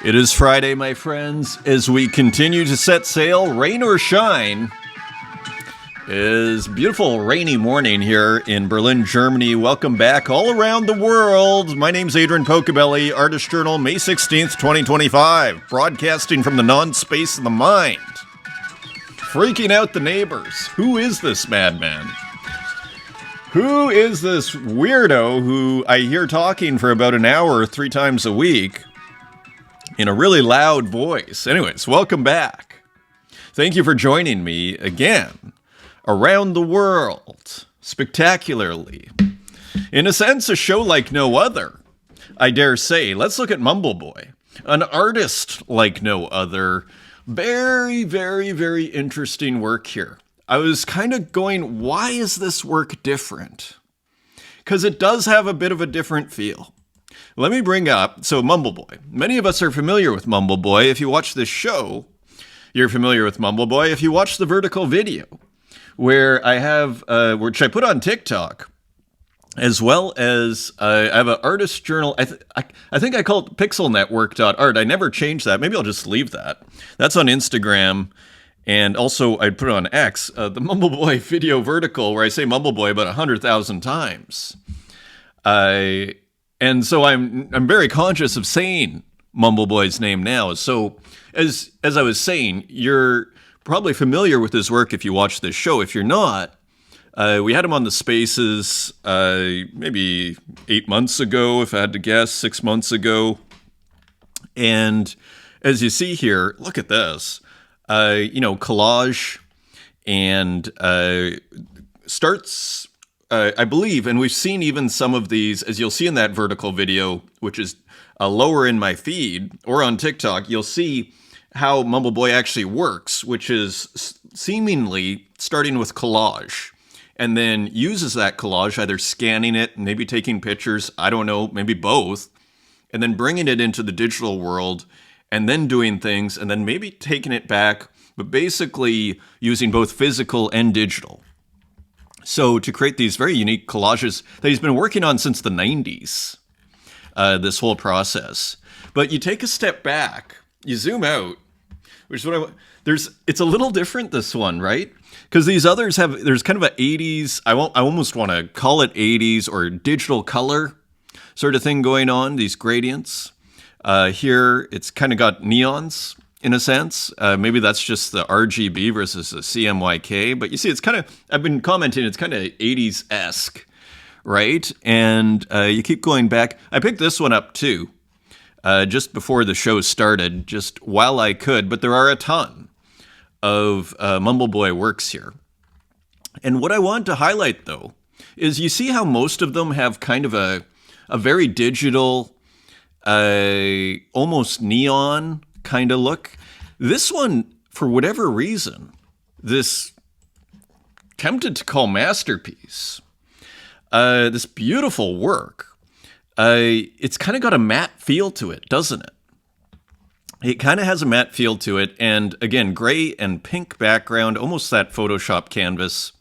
It is Friday, my friends, as we continue to set sail, rain or shine. It is a beautiful rainy morning here in Berlin, Germany. Welcome back all around the world. My name's Adrian Pocobelli, Artist Journal, May 16th, 2025, broadcasting from the non-space of the mind. Freaking out the neighbors. Who is this madman? Who is this weirdo who I hear talking for about an hour 3 times a week in a really loud voice? Anyways, welcome back. Thank you for joining me again around the world, spectacularly. In a sense, a show like no other, I dare say. Let's look at Mumble Boy, an artist like no other. Very, very, very interesting work here. I was kind of going, why is this work different? Because it does have a bit of a different feel. Let me bring up, so Mumble Boy. Many of us are familiar with Mumble Boy. If you watch this show, you're familiar with Mumble Boy. If you watch the vertical video, where I have, which I put on TikTok, as well as I have an artist journal. I think I call it pixelnetwork.art. I never changed that. Maybe I'll just leave that. That's on Instagram. And also, I put it on X, the Mumble Boy video vertical, where I say Mumble Boy about 100,000 times. And so I'm very conscious of saying Mumble Boy's name now. So as I was saying, you're probably familiar with his work if you watch this show. If you're not, we had him on the Spaces maybe 8 months ago, if I had to guess, 6 months ago. And as you see here, look at this. Collage and starts, I believe, and we've seen even some of these, as you'll see in that vertical video, which is lower in my feed, or on TikTok, you'll see how Mumble Boy actually works, which is seemingly starting with collage, and then uses that collage, either scanning it, maybe taking pictures, I don't know, maybe both, and then bringing it into the digital world, and then doing things, and then maybe taking it back, but basically using both physical and digital. So to create these very unique collages that he's been working on since the 90s, this whole process. But you take a step back, you zoom out, which is what it's a little different, this one, right? Because these others there's kind of an 80s, I almost want to call it 80s or digital color sort of thing going on, these gradients. Here, it's kind of got neons, in a sense. Maybe that's just the RGB versus the CMYK. But you see, it's kind of, I've been commenting, it's kind of 80s-esque, right? And you keep going back. I picked this one up, too, just before the show started, just while I could. But there are a ton of Mumble Boy works here. And what I want to highlight, though, is you see how most of them have kind of a very digital, almost neon kind of look. This one, for whatever reason, this tempted to call masterpiece, this beautiful work, it's kind of got a matte feel to it, doesn't it? It kind of has a matte feel to it, and again, gray and pink background, almost that Photoshop canvas,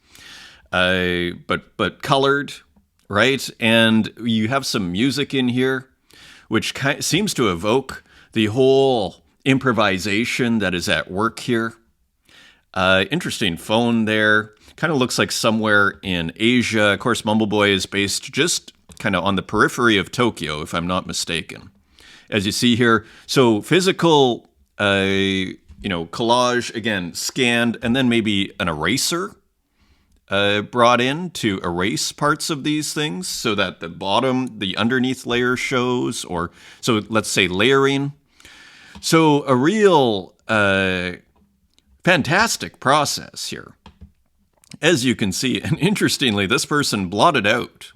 but colored, right? And you have some music in here, which seems to evoke the whole improvisation that is at work here. Interesting phone there. Kind of looks like somewhere in Asia. Of course, Mumble Boy is based just kind of on the periphery of Tokyo, if I'm not mistaken. As you see here, so physical, collage, again, scanned, and then maybe an eraser brought in to erase parts of these things so that the underneath layer shows, or so let's say layering. So a real fantastic process here. As you can see, and interestingly, this person blotted out,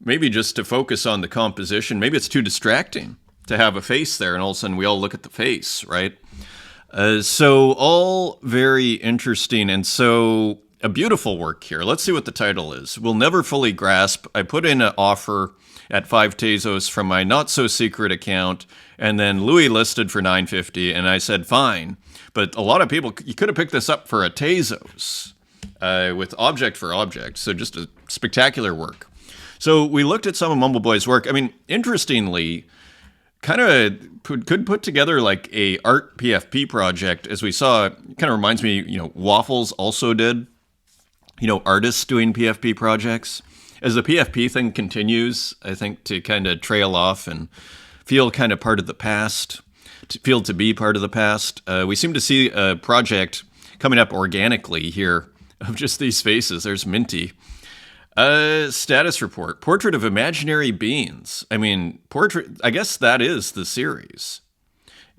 maybe just to focus on the composition. Maybe it's too distracting to have a face there, and all of a sudden we all look at the face, right? So all very interesting, and so a beautiful work here. Let's see what the title is. We'll never fully grasp. I put in an offer at 5 Tezos from my not-so-secret account, and then Louis listed for $9.50, and I said, fine. But a lot of people, you could have picked this up for a Tezos with object for object, so just a spectacular work. So we looked at some of Mumble Boy's work. I mean, interestingly, kind of could put together like a art PFP project, as we saw. It kind of reminds me, Waffles also did, artists doing PFP projects. As the PFP thing continues, I think, to kind of trail off and feel kind of part of the past, to be part of the past, we seem to see a project coming up organically here of just these faces. There's Minty. Status report. Portrait of imaginary beings. I guess that is the series.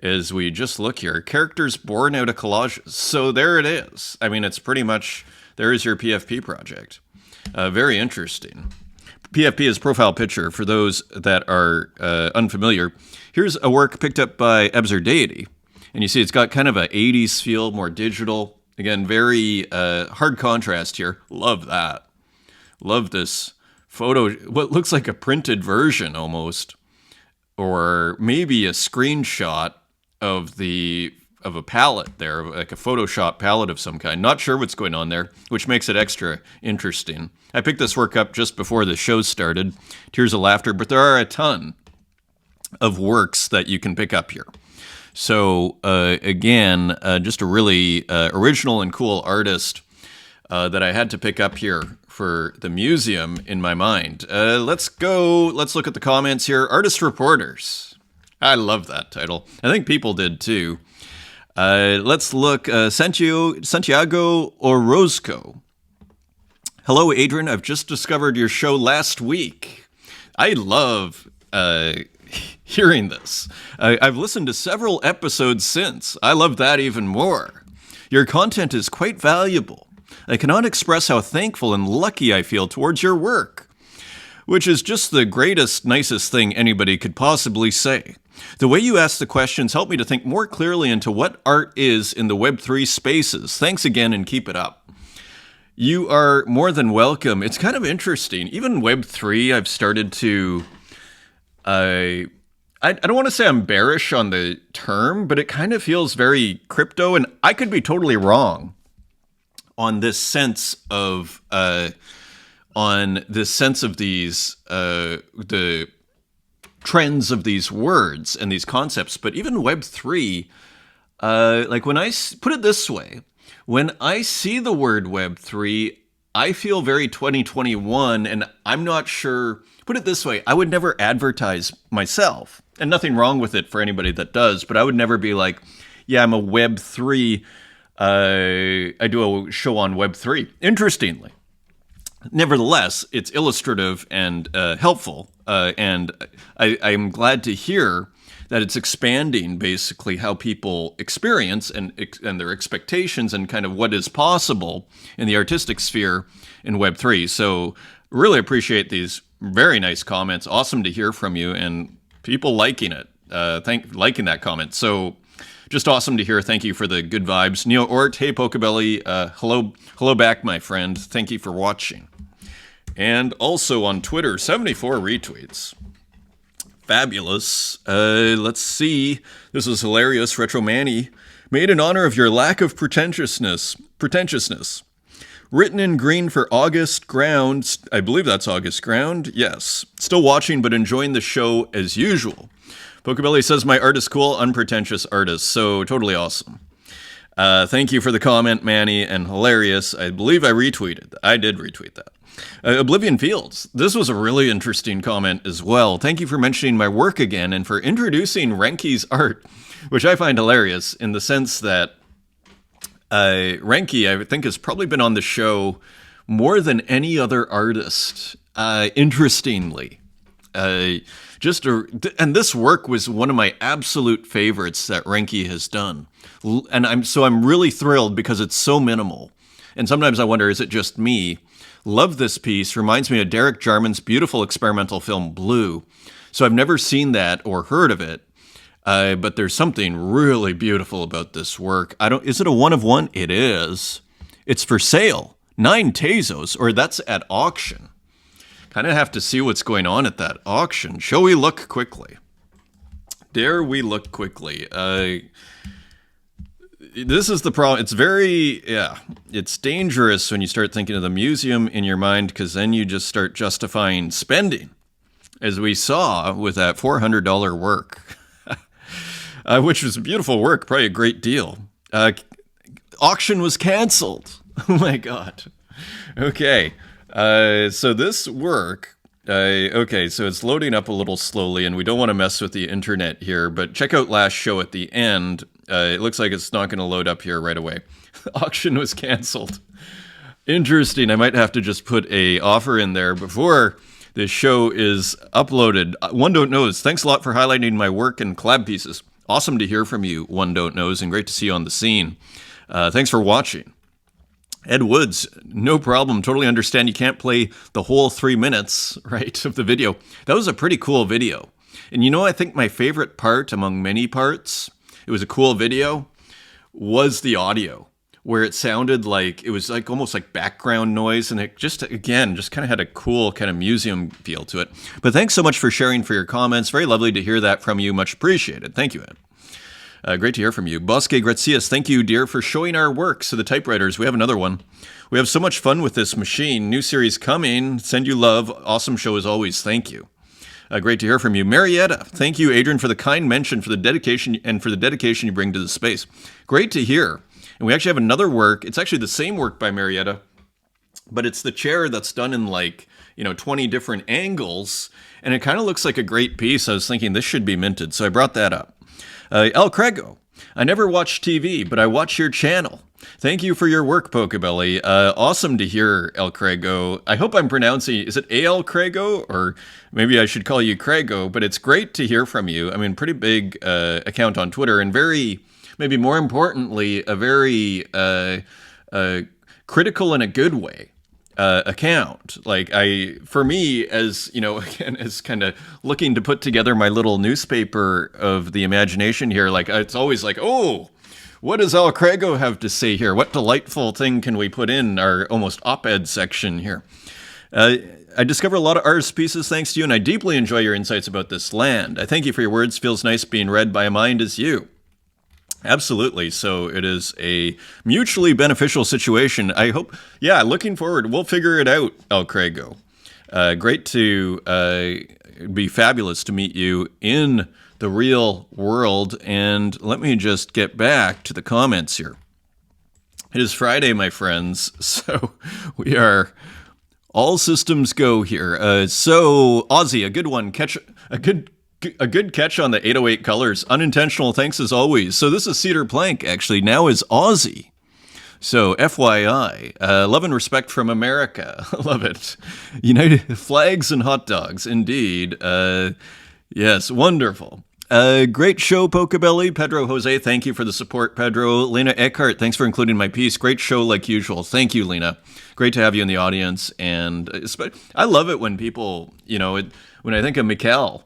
As we just look here, characters born out of collages. So there it is. It's pretty much, there is your PFP project. Very interesting. PFP is profile picture for those that are unfamiliar. Here's a work picked up by Ebzer Deity. And you see it's got kind of a 80s feel, more digital. Again, very hard contrast here. Love that. Love this photo, what looks like a printed version almost, or maybe a screenshot of a palette there, like a Photoshop palette of some kind. Not sure what's going on there, which makes it extra interesting. I picked this work up just before the show started, Tears of Laughter, but there are a ton of works that you can pick up here. So again, just a really original and cool artist that I had to pick up here for the museum in my mind. Let's look at the comments here. Artist Reporters. I love that title. I think people did too. Let's look. Santiago Orozco. Hello, Adrian. I've just discovered your show last week. I love hearing this. I've listened to several episodes since. I love that even more. Your content is quite valuable. I cannot express how thankful and lucky I feel towards your work, which is just the greatest, nicest thing anybody could possibly say. The way you ask the questions helped me to think more clearly into what art is in the Web3 spaces. Thanks again and keep it up. You are more than welcome. It's kind of interesting. Even Web3, I've started to... I don't want to say I'm bearish on the term, but it kind of feels very crypto, and I could be totally wrong on this sense of these the trends of these words and these concepts. But even Web3, like when I put it this way, when I see the word Web3, I feel very 2021, and I'm not sure. Put it this way, I would never advertise myself, and nothing wrong with it for anybody that does, but I would never be like, yeah, I'm a Web3. I do a show on Web3. Interestingly, nevertheless, it's illustrative and helpful, and I'm glad to hear that it's expanding basically how people experience and their expectations and kind of what is possible in the artistic sphere in Web3. So really appreciate these very nice comments. Awesome to hear from you and people liking it. Liking that comment. So just awesome to hear. Thank you for the good vibes. Neo Ort, hey Pocobelli, hello back, my friend. Thank you for watching. And also on Twitter, 74 retweets. Fabulous. Let's see. This is hilarious. Retro Manny, made in honor of your lack of pretentiousness. Written in green for August Ground. I believe that's August Ground. Yes. Still watching, but enjoying the show as usual. Pocobelli says my art is cool, unpretentious artist. So totally awesome. Thank you for the comment, Manny, and hilarious. I believe I retweeted. I did retweet that. Oblivion Fields. This was a really interesting comment as well. Thank you for mentioning my work again and for introducing Renki's art, which I find hilarious in the sense that Renki, I think, has probably been on the show more than any other artist, interestingly. And this work was one of my absolute favorites that Renki has done. And I'm really thrilled because it's so minimal. And sometimes I wonder, is it just me? Love this piece. Reminds me of Derek Jarman's beautiful experimental film, Blue. So I've never seen that or heard of it. But there's something really beautiful about this work. Is it a one of one? It is. It's for sale. 9 Tezos, or that's at auction. Kind of have to see what's going on at that auction. Shall we look quickly? Dare we look quickly? This is the problem. It's it's dangerous when you start thinking of the museum in your mind, because then you just start justifying spending as we saw with that $400 work, which was beautiful work, probably a great deal. Auction was canceled. Oh my God. Okay. So this work, okay, so it's loading up a little slowly, and we don't want to mess with the internet here, but check out last show at the end. It looks like it's not going to load up here right away. Auction was canceled. Interesting. I might have to just put a offer in there before this show is uploaded. One Don't Knows, thanks a lot for highlighting my work and collab pieces. Awesome to hear from you, One Don't Knows, and great to see you on the scene. Thanks for watching. Ed Woods, no problem. Totally understand you can't play the whole 3 minutes, right, of the video. That was a pretty cool video. And you know, I think my favorite part among many parts, it was a cool video, was the audio, where it sounded like, it was like almost like background noise, and it just, again, just kind of had a cool kind of museum feel to it. But thanks so much for sharing, for your comments. Very lovely to hear that from you. Much appreciated. Thank you, Ed. Great to hear from you. Bosque Gracias, thank you, dear, for showing our work. So the typewriters, we have another one. We have so much fun with this machine. New series coming. Send you love. Awesome show as always. Thank you. Great to hear from you. Marietta, thank you, Adrian, for the kind mention, for the dedication, and for the dedication you bring to the space. Great to hear. And we actually have another work. It's actually the same work by Marietta, but it's the chair that's done in 20 different angles, and it kind of looks like a great piece. I was thinking this should be minted, so I brought that up. El Crego, I never watch TV, but I watch your channel. Thank you for your work, Pocobelli. Awesome to hear, El Crego. I hope I'm pronouncing, is it A.L. Crego? Or maybe I should call you Crego, but it's great to hear from you. I mean, pretty big account on Twitter, and maybe more importantly, a very critical in a good way account. For me, as again, as kind of looking to put together my little newspaper of the imagination here, it's always like, oh, what does Al Crego have to say here? What delightful thing can we put in our almost op-ed section here? I discover a lot of artist pieces thanks to you, and I deeply enjoy your insights about this land. I thank you for your words. Feels nice being read by a mind as you. Absolutely. So it is a mutually beneficial situation. I hope, looking forward, we'll figure it out, El Crego. Great to be fabulous to meet you in the real world. And let me just get back to the comments here. It is Friday, my friends, so we are all systems go here. So, Ozzy, a good one. A good catch on the 808 colors. Unintentional, thanks as always. So this is Cedar Plank, actually, now is Aussie. So FYI, love and respect from America. Love it. United flags and hot dogs, indeed. Yes, wonderful. Great show, Pocobelli. Pedro Jose, thank you for the support, Pedro. Lena Eckhart, thanks for including my piece. Great show like usual. Thank you, Lena. Great to have you in the audience. And I love it when people, when I think of Mikkel,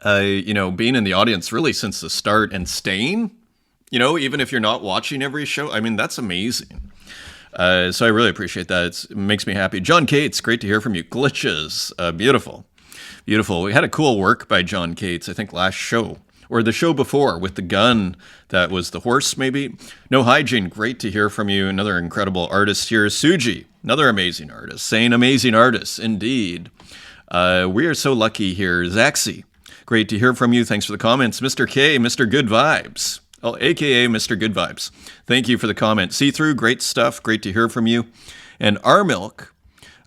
being in the audience really since the start and staying, even if you're not watching every show, I mean, that's amazing. So I really appreciate that. It makes me happy. John Cates, great to hear from you. Glitches, beautiful. Beautiful. We had a cool work by John Cates, I think last show, or the show before with the gun that was the horse, maybe. No Hygiene, great to hear from you. Another incredible artist here. Suji, another amazing artist. Saying amazing artists, indeed. We are so lucky here. Zaxi, great to hear from you. Thanks for the comments. Mr. K, Mr. Good Vibes. Oh, AKA Mr. Good Vibes. Thank you for the comment. See-through, great stuff. Great to hear from you. And R Milk,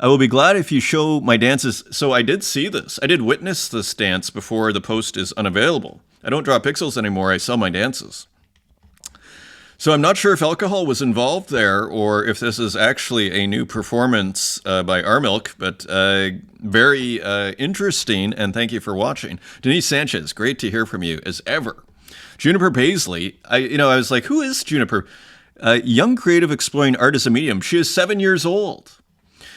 I will be glad if you show my dances. So I did see this. I did witness this dance before the post is unavailable. I don't draw pixels anymore. I sell my dances. So I'm not sure if alcohol was involved there or if this is actually a new performance by R Milk, but very interesting, and thank you for watching. Denise Sanchez, great to hear from you as ever. Juniper Paisley, I was like, who is Juniper? Young creative exploring art as a medium. She is 7 years old.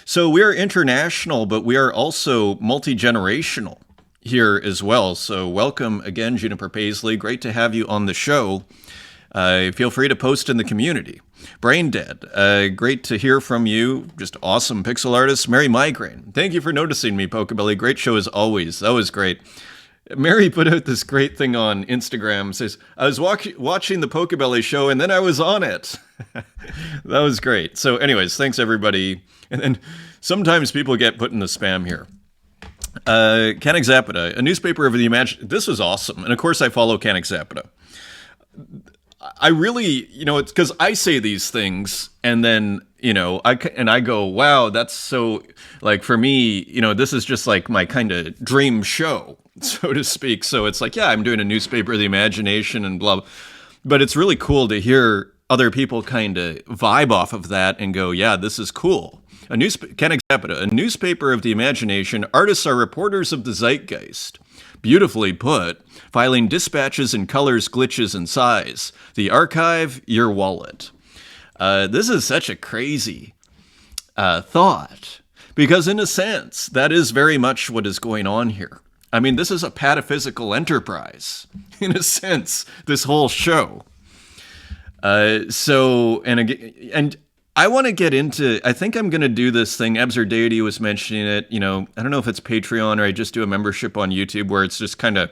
So we are international, but we are also multi-generational here as well. So welcome again, Juniper Paisley. Great to have you on the show. Feel free to post in the community. Brain Dead, great to hear from you. Just awesome pixel artist. Mary Migraine, thank you for noticing me, Pocobelli. Great show as always. That was great. Mary put out this great thing on Instagram. Says, I was watching the Pocobelli show and then I was on it. That was great. So anyways, thanks everybody. And then sometimes people get put in the spam here. Canexapida, a newspaper of the imagination. This was awesome. And of course, I follow Canexapida. I really, it's because I say these things and then, I go, wow, that's so, like, for me, this is just like my kind of dream show, so to speak. So it's like, yeah, I'm doing a newspaper of the imagination and blah, blah. But it's really cool to hear other people kind of vibe off of that and go, yeah, this is cool. A newspaper of the imagination. Artists are reporters of the zeitgeist. Beautifully put, filing dispatches in colors, glitches, and size. The archive, your wallet. This is such a crazy thought, because in a sense, that is very much what is going on here. I mean, this is a pataphysical enterprise, in a sense, this whole show. And I want to get into, I think I'm going to do this thing. Absurd Deity was mentioning it. I don't know if it's Patreon or I just do a membership on YouTube where it's just kind of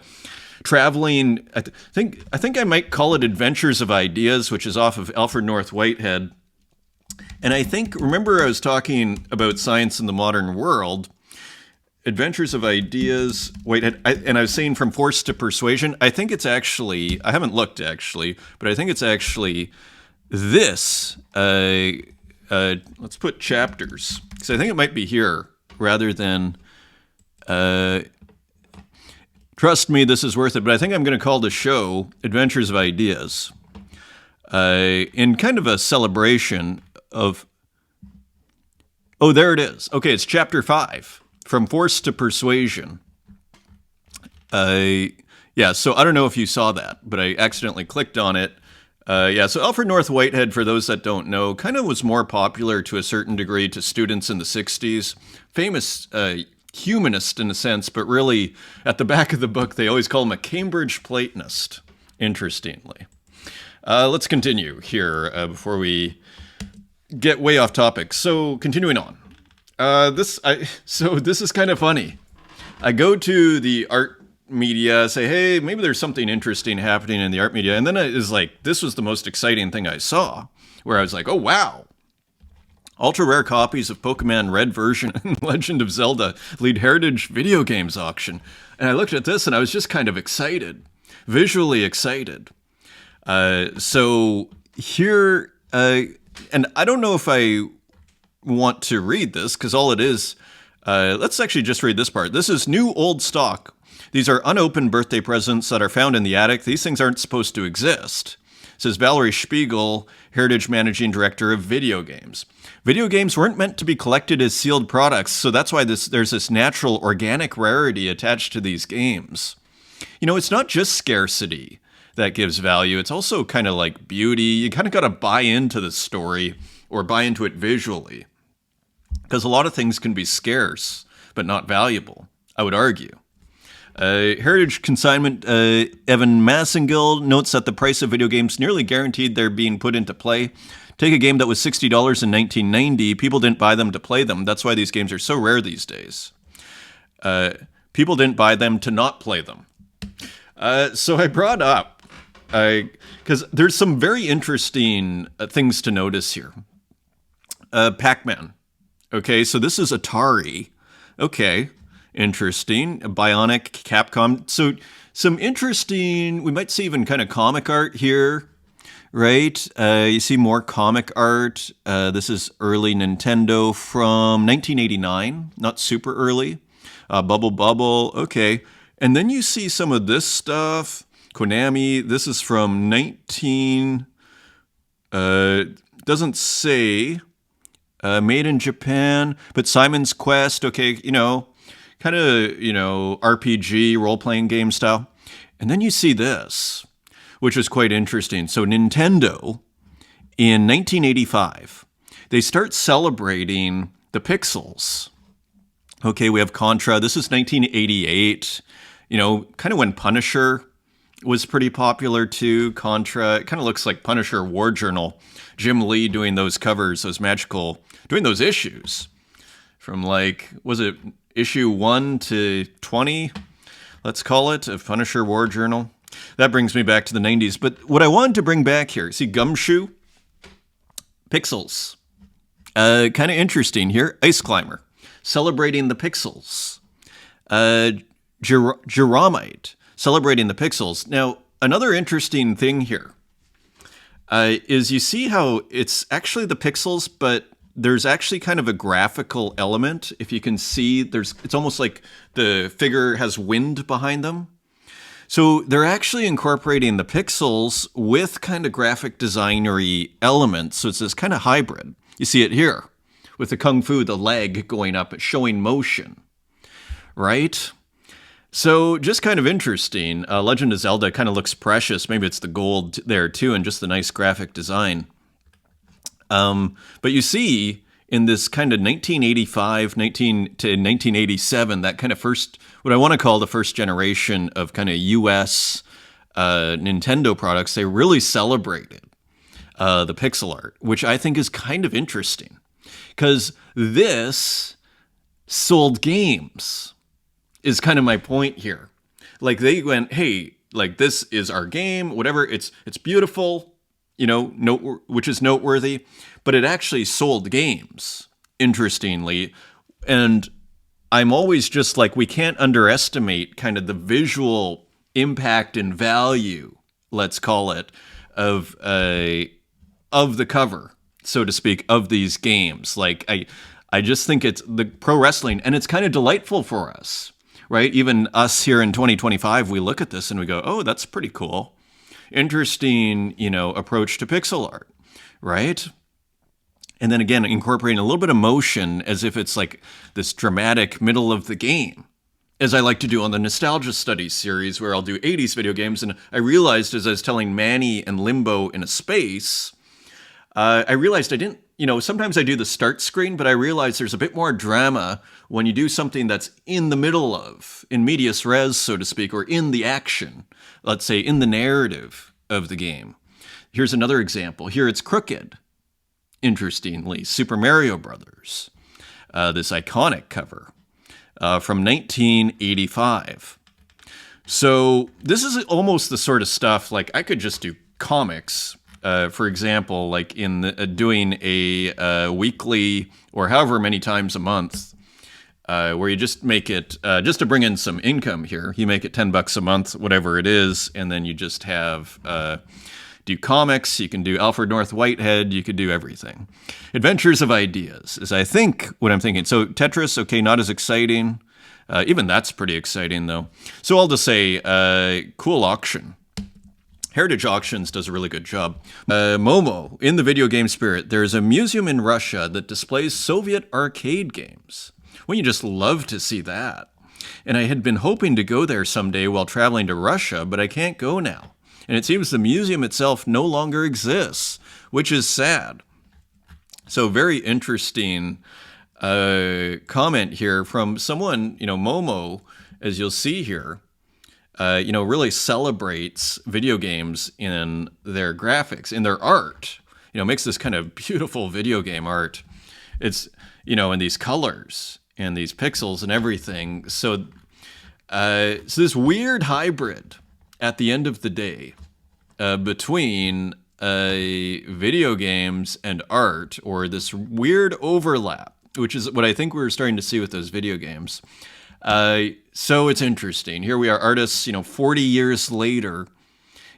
traveling. I think I might call it Adventures of Ideas, which is off of Alfred North Whitehead. And remember I was talking about science in the modern world. Adventures of Ideas, Whitehead, and I was saying From Force to Persuasion. I think it's actually, I haven't looked actually, but I think it's actually this. Let's put chapters, because I think it might be here rather than, trust me, this is worth it. But I think I'm going to call the show Adventures of Ideas, in kind of a celebration of, oh, there it is. Okay, it's chapter 5, From Force to Persuasion. Yeah, so I don't know if you saw that, but I accidentally clicked on it. So Alfred North Whitehead, for those that don't know, kind of was more popular to a certain degree to students in the 60s. Famous humanist in a sense, but really at the back of the book, they always call him a Cambridge Platonist, interestingly. Let's continue here before we get way off topic. So continuing on. This is kind of funny. I go to the art media, say, hey, maybe there's something interesting happening in the art media. And then it is like, this was the most exciting thing I saw, where I was like, oh, wow. Ultra rare copies of Pokemon Red version and Legend of Zelda lead Heritage video games auction. And I looked at this and I was just kind of excited, visually excited. So here, and I don't know if I want to read this, because all it is, let's actually just read this part. This is new old stock. These are unopened birthday presents that are found in the attic. These things aren't supposed to exist, says Valerie Spiegel, Heritage Managing Director of Video Games. Video games weren't meant to be collected as sealed products, so that's why there's this natural organic rarity attached to these games. It's not just scarcity that gives value. It's also kind of like beauty. You kind of got to buy into the story or buy into it visually, because a lot of things can be scarce but not valuable, I would argue. Heritage Consignment Evan Massengill notes that the price of video games nearly guaranteed they're being put into play. Take a game that was $60 in 1990. People didn't buy them to play them. That's why these games are so rare these days. People didn't buy them to not play them. So I brought up, because there's some very interesting things to notice here. Pac-Man. Okay, so this is Atari. Okay. Interesting. Bionic, Capcom. So some interesting, we might see even kind of comic art here, right? You see more comic art. This is early Nintendo from 1989, not super early. Bubble Bubble, okay. And then you see some of this stuff. Konami, this is from doesn't say, made in Japan, but Simon's Quest, okay, kind of, RPG, role-playing game style. And then you see this, which is quite interesting. So Nintendo, in 1985, they start celebrating the pixels. Okay, we have Contra. This is 1988, kind of when Punisher was pretty popular too. Contra, it kind of looks like Punisher War Journal. Jim Lee doing those covers, doing those issues. From was it issue 1 to 20, let's call it, of Punisher War Journal. That brings me back to the 90s. But what I wanted to bring back here, see Gumshoe? Pixels. Kind of interesting here. Ice Climber. Celebrating the pixels. uh, Geramite, celebrating the pixels. Now, another interesting thing here is you see how it's actually the pixels, but there's actually kind of a graphical element. If you can see, it's almost like the figure has wind behind them. So they're actually incorporating the pixels with kind of graphic designery elements. So it's this kind of hybrid. You see it here with the Kung Fu, the leg going up, showing motion, right? So just kind of interesting. Legend of Zelda kind of looks precious. Maybe it's the gold there too, and just the nice graphic design. But you see in this kind of 1985 to 1987, that kind of first, what I want to call the first generation of kind of US Nintendo products, they really celebrated the pixel art, which I think is kind of interesting because this sold games is kind of my point here. Like they went, hey, like this is our game, whatever. It's beautiful, you know, which is noteworthy, but it actually sold games, interestingly. And I'm always just like, we can't underestimate kind of the visual impact and value, let's call it, of the cover, so to speak, of these games. Like I just think it's the pro wrestling, and it's kind of delightful for us, right? Even us here in 2025, we look at this and we go, oh, that's pretty cool. Interesting, you know, approach to pixel art, right? And then again, incorporating a little bit of motion as if it's like this dramatic middle of the game, as I like to do on the Nostalgia Studies series, where I'll do 80s video games. And I realized as I was telling Manny and Limbo in a Space, I realized I didn't, you know, sometimes I do the start screen, but I realize there's a bit more drama when you do something that's in the middle of, in medias res, so to speak, or in the action, let's say in the narrative of the game. Here's another example. Here it's crooked. Interestingly, Super Mario Brothers, this iconic cover from 1985. So this is almost the sort of stuff, like I could just do comics, for example, like in doing a weekly or however many times a month, where you just make it, just to bring in some income here, you make it $10 a month, whatever it is, and then you just have... do comics, you can do Alfred North Whitehead, you could do everything. Adventures of Ideas is, I think, what I'm thinking. So Tetris, okay, not as exciting. Even that's pretty exciting, though. So I'll just say, cool auction. Heritage Auctions does a really good job. Momo, in the video game spirit, there's a museum in Russia that displays Soviet arcade games. Well, you just love to see that. And I had been hoping to go there someday while traveling to Russia, but I can't go now. And it seems the museum itself no longer exists, which is sad. So very interesting comment here from someone, you know, Momo, as you'll see here, you know, really celebrates video games in their graphics, in their art. You know, makes this kind of beautiful video game art. It's, you know, in these colors and these pixels and everything. So, so this weird hybrid at the end of the day between video games and art, or this weird overlap, which is what I think we're starting to see with those video games. So it's interesting. Here we are, artists, you know, 40 years later,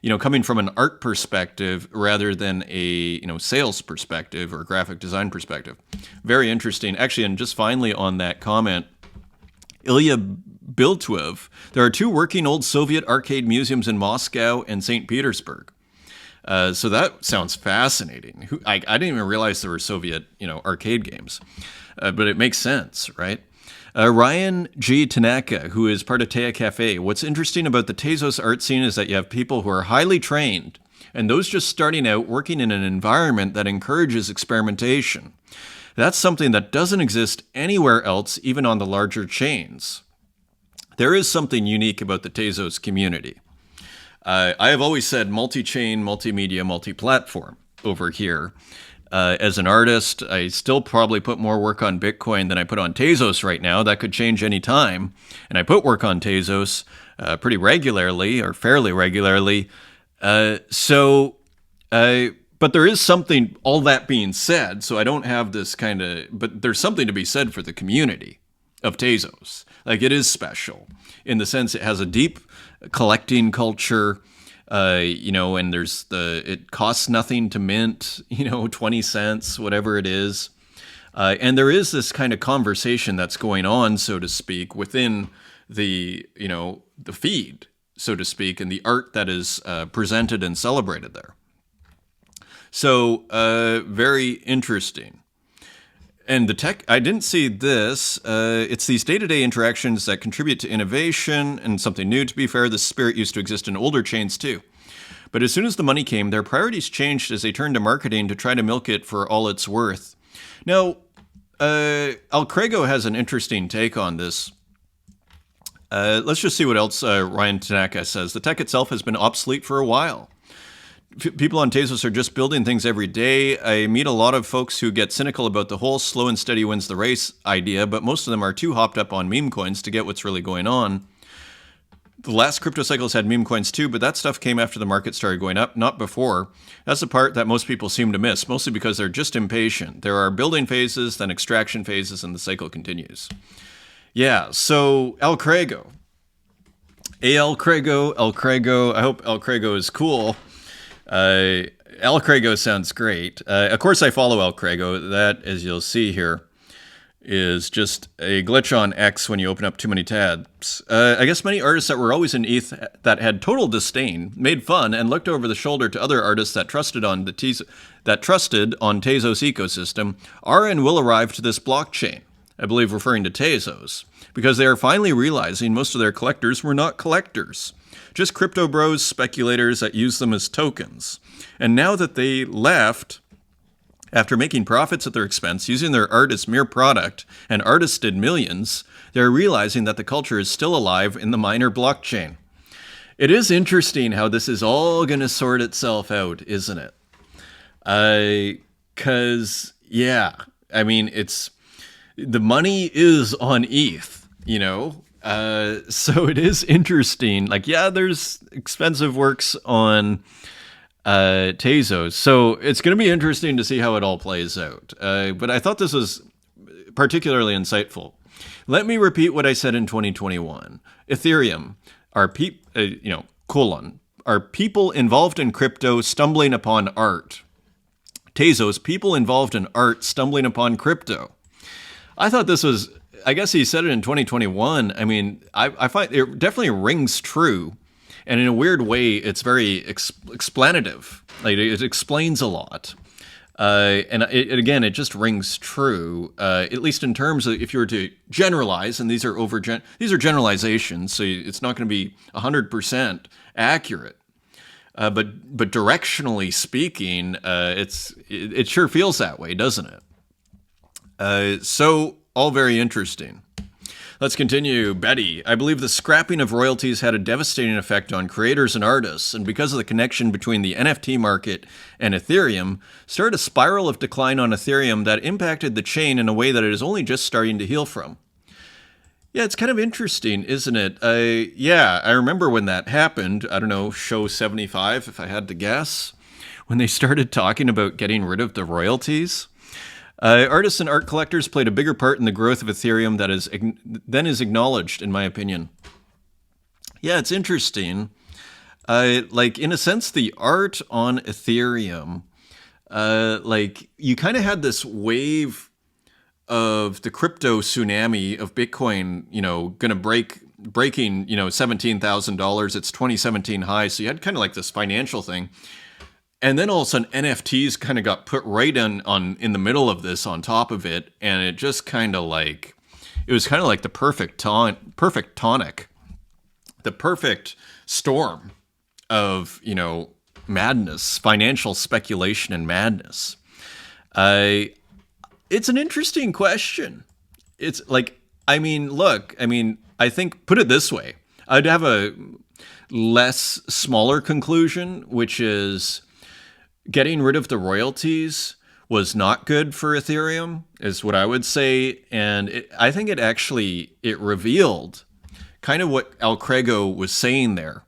you know, coming from an art perspective rather than a, you know, sales perspective or graphic design perspective. Very interesting. Actually, and just finally on that comment, Ilya Biltuev, there are 2 working old Soviet arcade museums in Moscow and St. Petersburg. So that sounds fascinating. I didn't even realize there were Soviet, you know, arcade games, but it makes sense, right? Ryan G. Tanaka, who is part of Tea Cafe. What's interesting about the Tezos art scene is that you have people who are highly trained and those just starting out working in an environment that encourages experimentation. That's something that doesn't exist anywhere else, even on the larger chains. There is something unique about the Tezos community. I have always said multi-chain, multimedia, multi-platform over here. As an artist, I still probably put more work on Bitcoin than I put on Tezos right now. That could change any time. And I put work on Tezos pretty regularly, or fairly regularly. But there is something, all that being said, so I don't have this kind of, but there's something to be said for the community of Tezos. Like, it is special in the sense it has a deep collecting culture, and it costs nothing to mint, 20 cents, whatever it is. And there is this kind of conversation that's going on, so to speak, within the feed, so to speak, and the art that is presented and celebrated there. So very interesting. And the tech, I didn't see this. It's these day-to-day interactions that contribute to innovation and something new. To be fair, the spirit used to exist in older chains too. But as soon as the money came, their priorities changed as they turned to marketing to try to milk it for all it's worth. Now, Alcrego has an interesting take on this. Let's just see what else Ryan Tanaka says. The tech itself has been obsolete for a while. People on Tezos are just building things every day. I meet a lot of folks who get cynical about the whole slow and steady wins the race idea, but most of them are too hopped up on meme coins to get what's really going on. The last crypto cycles had meme coins too, but that stuff came after the market started going up, not before. That's the part that most people seem to miss, mostly because they're just impatient. There are building phases, then extraction phases, and the cycle continues. Yeah, so Alcrego. Alcrego. I hope Alcrego is cool. Alcrego sounds great. Of course, I follow Alcrego. That, as you'll see here, is just a glitch on X when you open up too many tabs. I guess many artists that were always in ETH that had total disdain made fun and looked over the shoulder to other artists that trusted on Tezos ecosystem are and will arrive to this blockchain. I believe referring to Tezos, because they are finally realizing most of their collectors were not collectors, just crypto bros, speculators that use them as tokens. And now that they left, after making profits at their expense, using their art as mere product, and artists did millions, they're realizing that the culture is still alive in the minor blockchain. It is interesting how this is all going to sort itself out, isn't it? Because, it's... the money is on ETH, so it is interesting. Like, there's expensive works on Tezos. So it's going to be interesting to see how it all plays out. But I thought this was particularly insightful. Let me repeat what I said in 2021. Ethereum are people involved in crypto stumbling upon art. Tezos, people involved in art stumbling upon crypto. I thought this was, I guess he said it in 2021. I mean, I find it definitely rings true. And in a weird way, it's very explanative. Like, it explains a lot. And it just rings true, at least in terms of if you were to generalize, and these are generalizations, so it's not going to be 100% accurate. But directionally speaking, it sure feels that way, doesn't it? So all very interesting. Let's continue. Betty, I believe the scrapping of royalties had a devastating effect on creators and artists, and because of the connection between the NFT market and Ethereum, started a spiral of decline on Ethereum that impacted the chain in a way that it is only just starting to heal from. Yeah, it's kind of interesting, isn't it? I remember when that happened. I don't know, show 75, if I had to guess, when they started talking about getting rid of the royalties. Artists and art collectors played a bigger part in the growth of Ethereum than is acknowledged, in my opinion. Yeah, it's interesting. In a sense, the art on Ethereum, you kind of had this wave of the crypto tsunami of Bitcoin, going to breaking, $17,000. It's 2017 high. So you had kind of like this financial thing. And then all of a sudden, NFTs kind of got put right in the middle of this, on top of it, and it just kind of like, it was kind of like the perfect tonic, the perfect storm of madness, financial speculation and madness. It's an interesting question. It's like, I think, put it this way, I'd have a smaller conclusion, which is, getting rid of the royalties was not good for Ethereum, is what I would say. And I think it revealed kind of what Alcrego was saying there.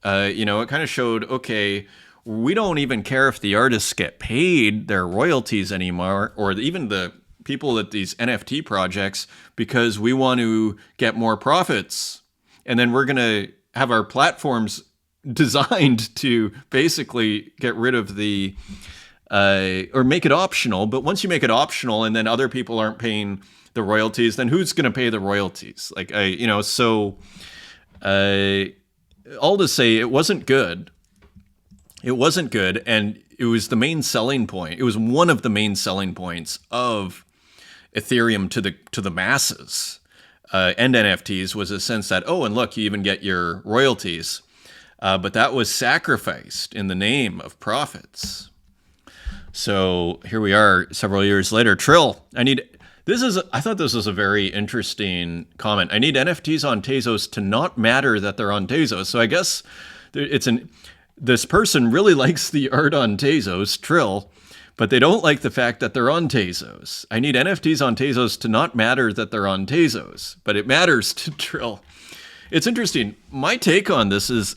It kind of showed, okay, we don't even care if the artists get paid their royalties anymore, or even the people at these NFT projects because we want to get more profits. And then we're going to have our platforms designed to basically get rid of the, or make it optional. But once you make it optional and then other people aren't paying the royalties, then who's going to pay the royalties? Like, so all to say, it wasn't good. It wasn't good. And it was the main selling point. It was one of the main selling points of Ethereum to the masses and NFTs was a sense that, oh, and look, you even get your royalties. But that was sacrificed in the name of profits. So here we are several years later. Trill, I thought this was a very interesting comment. I need NFTs on Tezos to not matter that they're on Tezos. So I guess this person really likes the art on Tezos, Trill, but they don't like the fact that they're on Tezos. I need NFTs on Tezos to not matter that they're on Tezos, but it matters to Trill. It's interesting. My take on this is,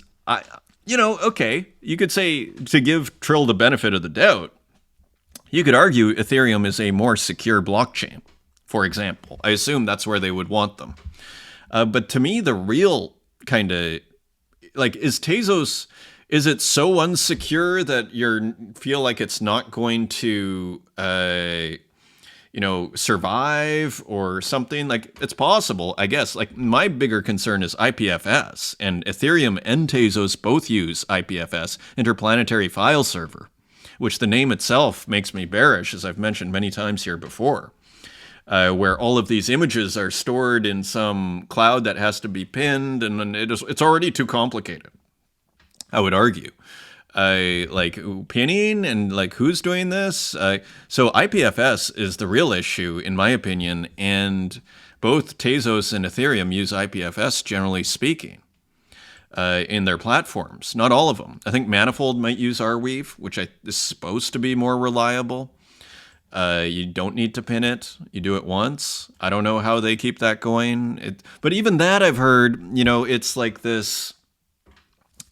okay, you could say, to give Trill the benefit of the doubt, you could argue Ethereum is a more secure blockchain, for example. I assume that's where they would want them. But to me, the real kind of, is Tezos, is it so unsecure that you feel like it's not going to, survive or something? Like, it's possible, I guess. Like, my bigger concern is IPFS, and Ethereum and Tezos both use IPFS, Interplanetary File Server, which the name itself makes me bearish, as I've mentioned many times here before, where all of these images are stored in some cloud that has to be pinned, and it's already too complicated, I would argue. Pinning and who's doing this? So IPFS is the real issue, in my opinion, and both Tezos and Ethereum use IPFS, generally speaking, in their platforms. Not all of them. I think Manifold might use Arweave, which is supposed to be more reliable. You don't need to pin it. You do it once. I don't know how they keep that going. But even that, I've heard, it's like this...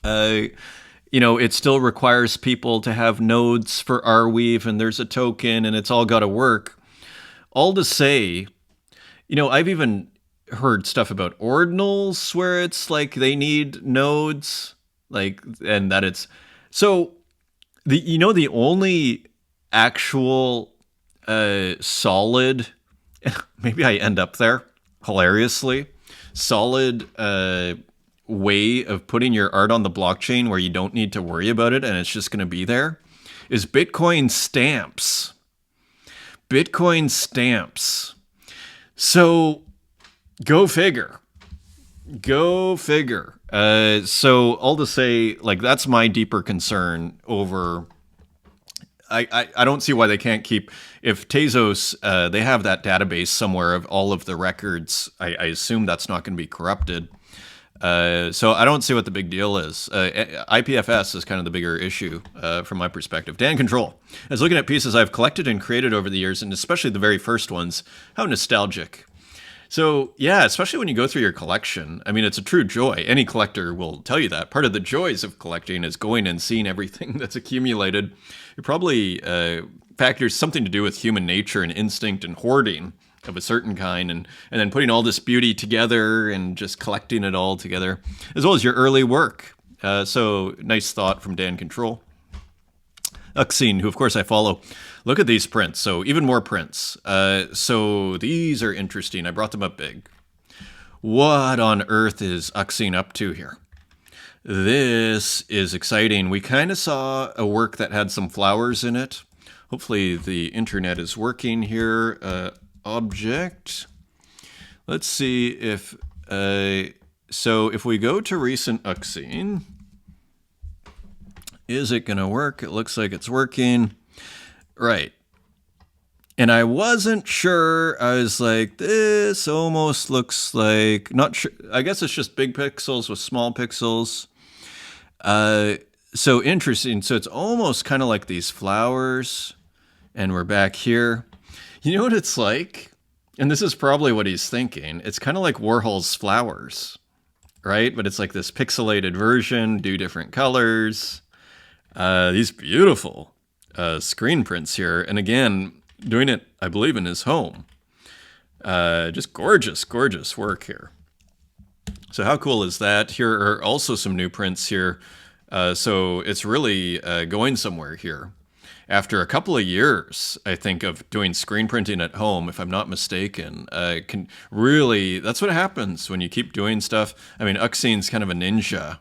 it still requires people to have nodes for Arweave, and there's a token, and it's all got to work. All to say, I've even heard stuff about ordinals where it's like they need nodes, and that it's so the only actual solid, maybe I end up there hilariously, solid way of putting your art on the blockchain where you don't need to worry about it and it's just going to be there is Bitcoin stamps. Bitcoin stamps. So go figure. Go figure. So all to say, that's my deeper concern over... I don't see why they can't keep... If Tezos, they have that database somewhere of all of the records, I assume that's not going to be corrupted. So I don't see what the big deal is. IPFS is kind of the bigger issue from my perspective. Dan Control. I was looking at pieces I've collected and created over the years, and especially the very first ones. How nostalgic. So yeah, especially when you go through your collection. I mean, it's a true joy. Any collector will tell you that. Part of the joys of collecting is going and seeing everything that's accumulated. It probably factors something to do with human nature and instinct and hoarding of a certain kind, and then putting all this beauty together and just collecting it all together, as well as your early work. So nice thought from Dan Control. Uxine, who of course I follow. Look at these prints. So even more prints. So these are interesting. I brought them up big. What on earth is Uxine up to here? This is exciting. We kind of saw a work that had some flowers in it. Hopefully the internet is working here. Object. Let's see if... so if we go to recent Uxine, is it going to work? It looks like it's working. Right. And I wasn't sure. I was like, this almost looks like... Not sure. I guess it's just big pixels with small pixels. So interesting. So it's almost kind of like these flowers. And we're back here. You know what it's like? And this is probably what he's thinking. It's kind of like Warhol's flowers, right? But it's like this pixelated version, do different colors. These beautiful screen prints here. And again, doing it, I believe, in his home. Just gorgeous, gorgeous work here. So how cool is that? Here are also some new prints here. So it's really going somewhere here. After a couple of years, I think, of doing screen printing at home, if I'm not mistaken, can really, that's what happens when you keep doing stuff. I mean, Uxine's kind of a ninja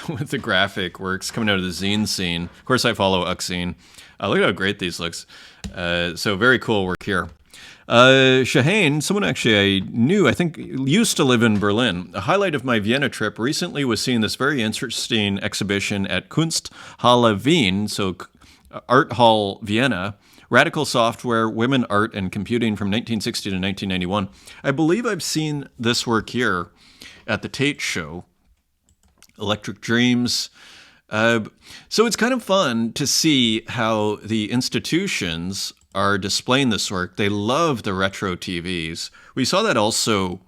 with the graphic works coming out of the zine scene. Of course, I follow Uxine. Look at how great these looks. So very cool work here. Shahane, someone actually I knew, I think used to live in Berlin. A highlight of my Vienna trip recently was seeing this very interesting exhibition at Kunsthalle Wien, so Art Hall Vienna, Radical Software, Women, Art, and Computing from 1960 to 1991. I believe I've seen this work here at the Tate Show, Electric Dreams. So it's kind of fun to see how the institutions are displaying this work. They love the retro TVs. We saw that also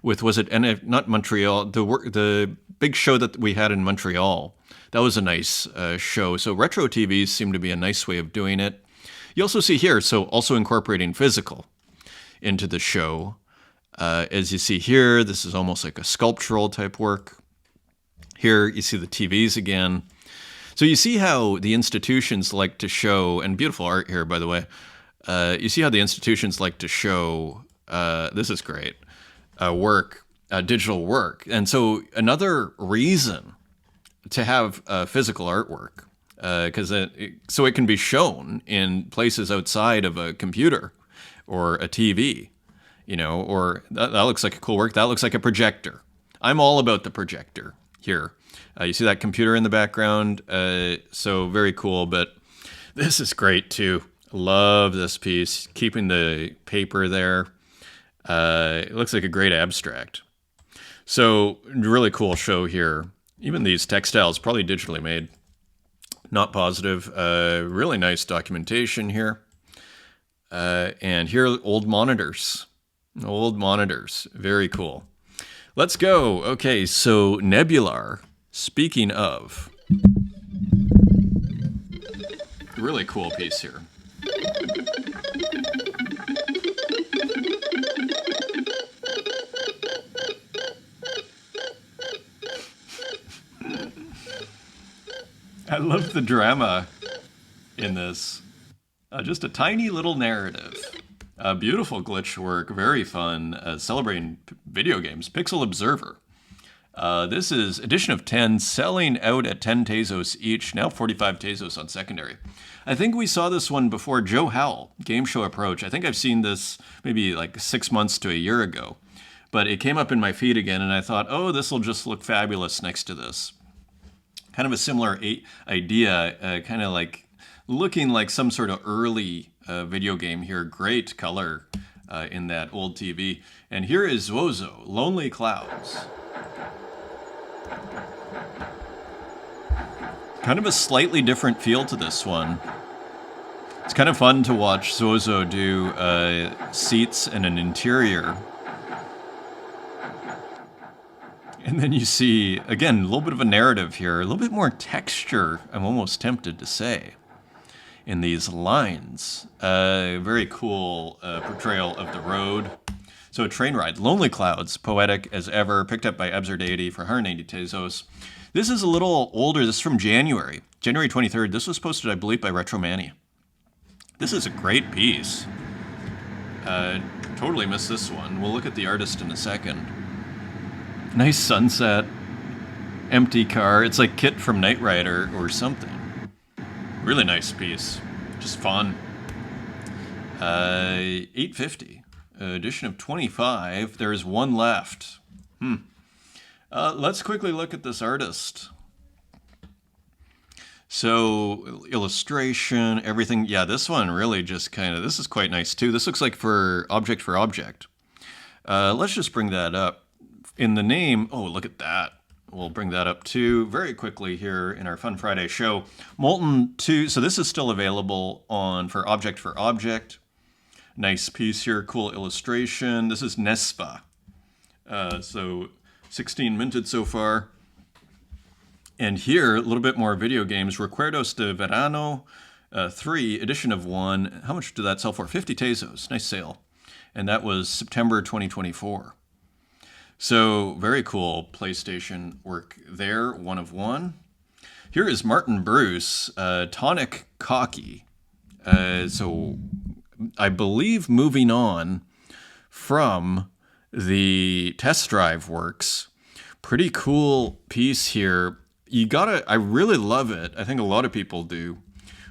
with, was it not Montreal, the big show that we had in Montreal. That was a nice show. So retro TVs seem to be a nice way of doing it. You also see here, so also incorporating physical into the show. As you see here, this is almost like a sculptural type work. Here you see the TVs again. So you see how the institutions like to show, and beautiful art here, by the way. You see how the institutions like to show, this is great, work, digital work. And so another reason to have physical artwork, because so it can be shown in places outside of a computer or a TV, you know, or that looks like a cool work. That looks like a projector. I'm all about the projector here. You see that computer in the background, so very cool, but this is great too. Love this piece, keeping the paper there. It looks like a great abstract. So really cool show here. Even these textiles, probably digitally made. Not positive. Really nice documentation here. And here, old monitors. Old monitors. Very cool. Let's go. Okay, so Nebular. Speaking of, really cool piece here. I love the drama in this. Just a tiny little narrative. Beautiful glitch work, very fun, celebrating video games. Pixel Observer. This is edition of 10, selling out at 10 Tezos each, now 45 Tezos on secondary. I think we saw this one before. Joe Howell, Game Show Approach. I think I've seen this maybe like 6 months to a year ago. But it came up in my feed again, and I thought, oh, this will just look fabulous next to this. Kind of a similar idea, kind of like looking like some sort of early video game here. Great color in that old TV. And here is Zozo, Lonely Clouds. Kind of a slightly different feel to this one. It's kind of fun to watch Zozo do seats and an interior. And then you see, again, a little bit of a narrative here, a little bit more texture, I'm almost tempted to say, in these lines. Very cool portrayal of the road. So a train ride. Lonely Clouds, poetic as ever, picked up by Absurdity for 180 Tezos. This is a little older. This is from January 23rd. This was posted, I believe, by Retromania. This is a great piece. Totally missed this one. We'll look at the artist in a second. Nice sunset. Empty car. It's like Kit from Knight Rider or something. Really nice piece. Just fun. 850. Edition of 25. There's one left. Let's quickly look at this artist. So, illustration, everything. Yeah, this one really just kind of, this is quite nice too. This looks like for object. Let's just bring that up. In the name, oh, look at that. We'll bring that up too very quickly here in our Fun Friday show. Molten 2, so this is still available on for object. Nice piece here, cool illustration. This is Nespa. So 16 minted so far. And here, a little bit more video games. Recuerdos de Verano, 3, edition of 1. How much did that sell for? 50 Tezos. Nice sale. And that was September 2024. So very cool PlayStation work there, 1 of 1. Here is Martin Bruce, Tonic Cocky. So I believe moving on from the test drive works. Pretty cool piece here. I really love it. I think a lot of people do.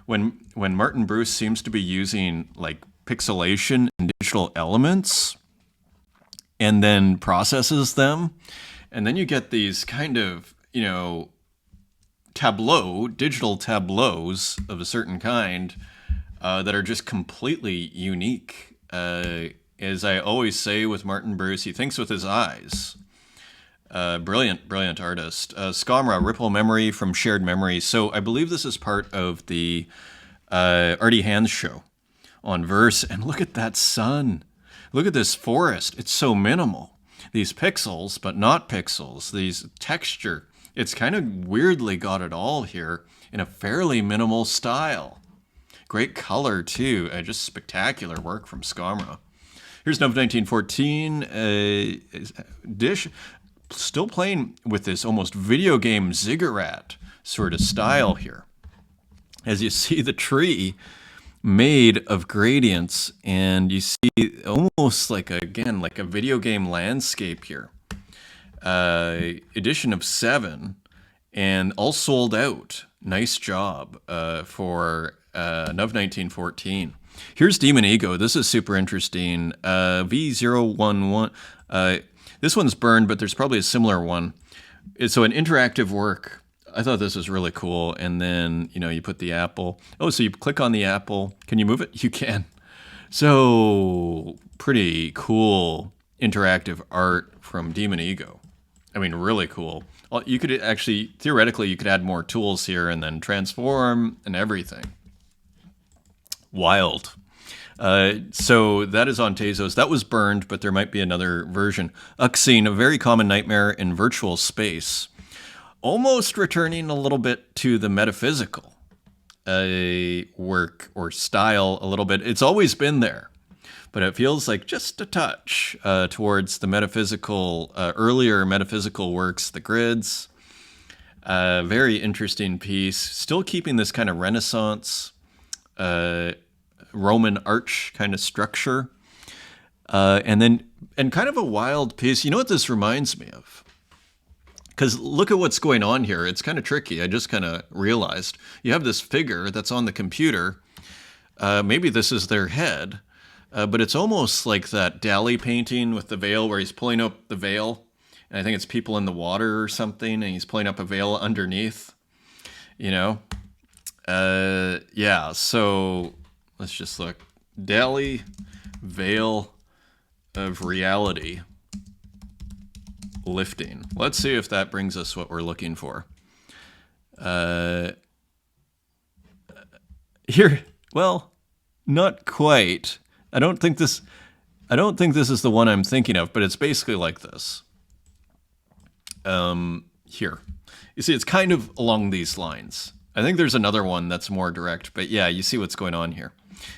When Martin Bruce seems to be using like pixelation and digital elements and then processes them. And then you get these kind of, digital tableaus of a certain kind that are just completely unique. As I always say with Martin Bruce, he thinks with his eyes. Brilliant artist. Scamra, Ripple Memory from Shared Memory. So I believe this is part of the Artie Hands show on Verse. And look at that sun. Look at this forest. It's so minimal. These pixels, but not pixels. These texture. It's kind of weirdly got it all here in a fairly minimal style. Great color, too. Just spectacular work from Scamra. Here's Nov 1914. Dish. Still playing with this almost video game ziggurat sort of style here. As you see the tree made of gradients, and you see almost like a video game landscape here. Edition of 7, and all sold out. Nice job for Nov 1914. Here's Demon Ego. This is super interesting. V011. This one's burned, but there's probably a similar one. So an interactive work. I thought this was really cool. And then, you put the apple. Oh, so you click on the apple. Can you move it? You can. So pretty cool interactive art from Demon Ego. I mean, really cool. You could actually, theoretically, you could add more tools here and then transform and everything. Wild. So that is on Tezos. That was burned, but there might be another version. Uxine, a very common nightmare in virtual space. Almost returning a little bit to the metaphysical work or style a little bit. It's always been there, but it feels like just a touch towards the metaphysical, earlier metaphysical works, the grids. Very interesting piece. Still keeping this kind of Renaissance Roman arch kind of structure. And kind of a wild piece. You know what this reminds me of? Because look at what's going on here. It's kind of tricky. I just kind of realized. You have this figure that's on the computer. Maybe this is their head. But it's almost like that Dali painting with the veil where he's pulling up the veil. And I think it's people in the water or something. And he's pulling up a veil underneath. Yeah, so let's just look. Dali, veil of reality. Lifting. Let's see if that brings us what we're looking for. Here, well, not quite. I don't think this is the one I'm thinking of, but it's basically like this. Here. You see, it's kind of along these lines. I think there's another one that's more direct, but yeah, you see what's going on here.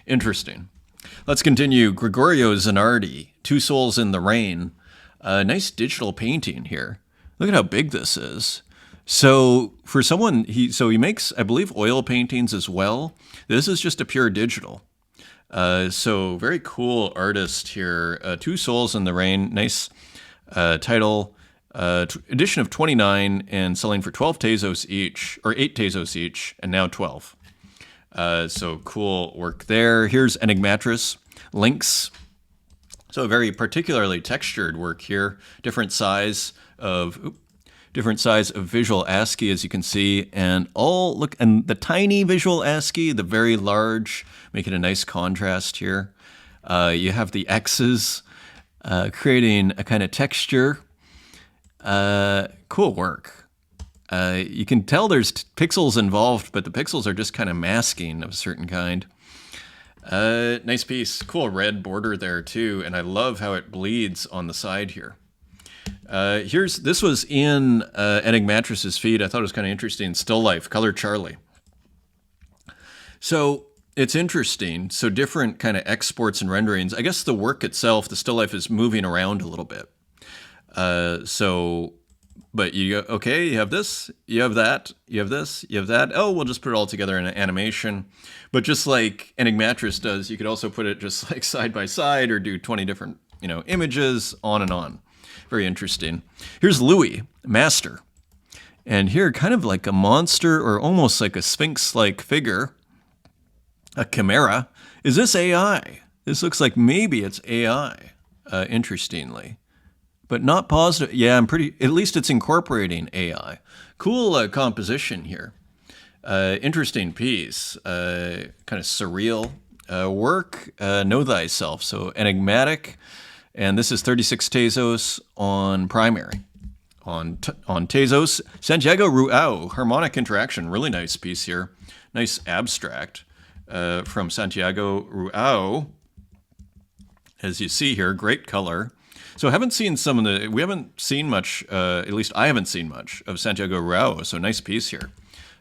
Interesting. Let's continue. Gregorio Zanardi, Two Souls in the Rain. Nice digital painting here. Look at how big this is. So for someone, he makes, I believe, oil paintings as well. This is just a pure digital. So very cool artist here. Two Souls in the Rain. Nice title. Edition of 29 and selling for 12 Tezos each, or 8 Tezos each, and now 12. So cool work there. Here's Enigmatris. Links. So a very particularly textured work here. Different size of visual ASCII, as you can see, and the tiny visual ASCII, the very large, making a nice contrast here. You have the X's creating a kind of texture. Cool work. You can tell there's pixels involved, but the pixels are just kind of masking of a certain kind. Nice piece. Cool red border there too, and I love how it bleeds on the side here. This was in Enigmatris's feed. I thought it was kind of interesting. Still Life, Color Charlie. So it's interesting. So different kind of exports and renderings. I guess the work itself, the still life, is moving around a little bit. But you go, okay, you have this, you have that, you have this, you have that. Oh, we'll just put it all together in an animation. But just like Enigmatris does, you could also put it just like side by side or do 20 different, images, on and on. Very interesting. Here's Louis, Master. And here, kind of like a monster or almost like a Sphinx-like figure, a chimera. Is this AI? This looks like maybe it's AI, interestingly. But not positive. Yeah, at least it's incorporating AI. Cool composition here. Interesting piece. Kind of surreal work. Know thyself. So enigmatic. And this is 36 Tezos on primary. On Tezos, Santiago Ruao, harmonic interaction. Really nice piece here. Nice abstract from Santiago Ruao. As you see here, great color. So we haven't seen much, at least I haven't seen much of Santiago Ruao, so nice piece here.